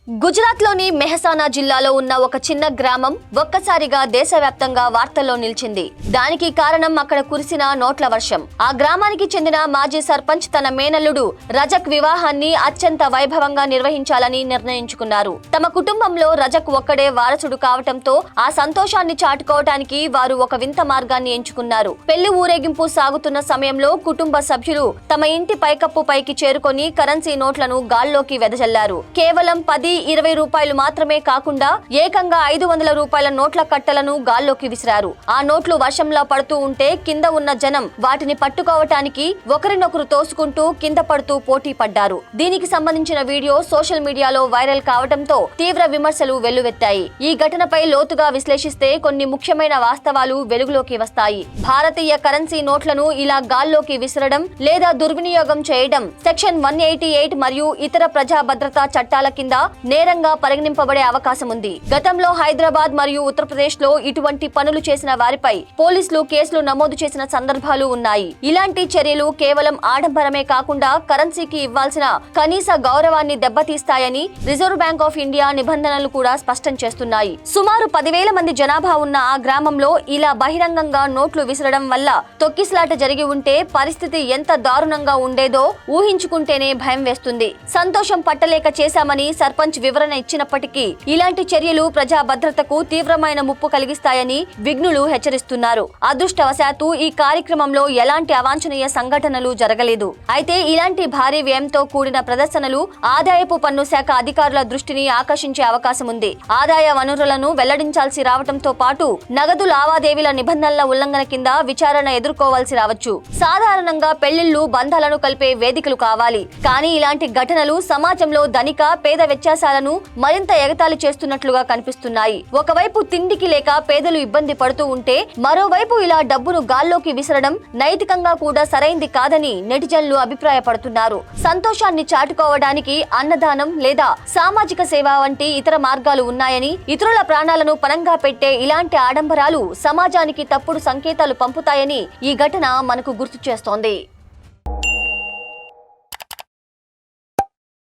గుజరాత్ లోని మెహసానా జిల్లాలో ఉన్న ఒక చిన్న గ్రామం ఒక్కసారిగా దేశవ్యాప్తంగా వార్తల్లో నిలిచింది. దానికి కారణం అక్కడ కురిసిన నోట్ల వర్షం. ఆ గ్రామానికి చెందిన మాజీ సర్పంచ్ తన మేనల్లుడు రజక్ వివాహాన్ని అత్యంత వైభవంగా నిర్వహించాలని నిర్ణయించుకున్నారు. తమ కుటుంబంలో రజక్ ఒక్కడే వారసుడు కావటంతో ఆ సంతోషాన్ని చాటుకోవటానికి వారు ఒక వింత మార్గాన్ని ఎంచుకున్నారు. పెళ్లి ఊరేగింపు సాగుతున్న సమయంలో కుటుంబ సభ్యులు తమ ఇంటి పైకప్పు పైకి చేరుకొని కరెన్సీ నోట్లను గాల్లోకి వెదజల్లారు. కేవలం 10-20 రూపాయలు మాత్రమే కాకుండా ఏకంగా 500 రూపాయల నోట్ల కట్టలను గాల్లోకి విసిరారు. ఆ నోట్లు వర్షంలా పడుతూ ఉంటే కింద ఉన్న జనం వాటిని పట్టుకోవటానికి ఒకరినొకరు తోసుకుంటూ కింద పడుతూ పోటీ పడ్డారు. దీనికి సంబంధించిన వీడియో సోషల్ మీడియాలో వైరల్ కావడంతో తీవ్ర విమర్శలు వెల్లువెత్తాయి. ఈ ఘటనపై లోతుగా విశ్లేషిస్తే కొన్ని ముఖ్యమైన వాస్తవాలు వెలుగులోకి వస్తాయి. భారతీయ కరెన్సీ నోట్లను ఇలా గాల్లోకి విసరడం లేదా దుర్వినియోగం చేయడం సెక్షన్ 188 మరియు ఇతర ప్రజా భద్రతా చట్టాల కింద నేరంగా పరిగణింపబడే అవకాశం ఉంది. గతంలో హైదరాబాద్ మరియు ఉత్తరప్రదేశ్ లో ఇటువంటి పనులు చేసిన వారిపై పోలీసులు కేసులు నమోదు చేసిన సందర్భాలు ఉన్నాయి. ఇలాంటి చర్యలు కేవలం ఆడంబరమే కాకుండా కరెన్సీకి ఇవ్వాల్సిన కనీస గౌరవాన్ని దెబ్బతీస్తాయని రిజర్వ్ బ్యాంక్ ఆఫ్ ఇండియా నిబంధనలు కూడా స్పష్టం చేస్తున్నాయి. సుమారు 10,000 మంది జనాభా ఉన్న ఆ గ్రామంలో ఇలా బహిరంగంగా నోట్లు విసరడం వల్ల తొక్కిసలాట జరిగి ఉంటే పరిస్థితి ఎంత దారుణంగా ఉండేదో ఊహించుకుంటేనే భయం వేస్తుంది. సంతోషం పట్టలేక చేశామని సర్పంచ్ వివరణ ఇచ్చినప్పటికీ ఇలాంటి చర్యలు ప్రజా భద్రతకు తీవ్రమైన ముప్పు కలిగిస్తాయని విఘ్నులు హెచ్చరిస్తున్నారు. అదృష్టవశాత్తు ఈ కార్యక్రమంలో ఎలాంటి అవాంఛనీయ సంఘటనలు జరగలేదు. అయితే ఇలాంటి భారీ వ్యయంతో కూడిన ప్రదర్శనలు ఆదాయపు పన్ను శాఖ అధికారుల దృష్టిని ఆకర్షించే అవకాశం ఉంది. ఆదాయ వనరులను వెల్లడించాల్సి రావడంతో పాటు నగదు లావాదేవీల నిబంధనల ఉల్లంఘన కింద విచారణ ఎదుర్కోవాల్సి రావచ్చు. సాధారణంగా పెళ్లిళ్లు బంధాలను కలిపే వేదికలు కావాలి. కానీ ఇలాంటి ఘటనలు సమాజంలో ధనిక పేద వ్యత్యాసాలను మరింత ఎగతాళి చేస్తున్నట్లుగా కనిపిస్తున్నాయి. ఒకవైపు తిండికి లేక పేదలు ఇబ్బంది పడుతూ ఉంటే మరోవైపు ఇలా డబ్బును గాల్లోకి విసరడం నైతికంగా కూడా సరైంది కాదని నెటిజన్లు అభిప్రాయపడుతున్నారు. సంతోషాన్ని చాటుకోవడానికి అన్నదానం లేదా సామాజిక సేవ వంటి ఇతర మార్గాలు ఉన్నాయని, ఇతరుల ప్రాణాలను పణంగా పెట్టే ఇలాంటి ఆడంబరాలు సమాజానికి తప్పుడు సంకేతాలు పంపుతాయని ఈ ఘటన మనకు గుర్తు చేస్తోంది.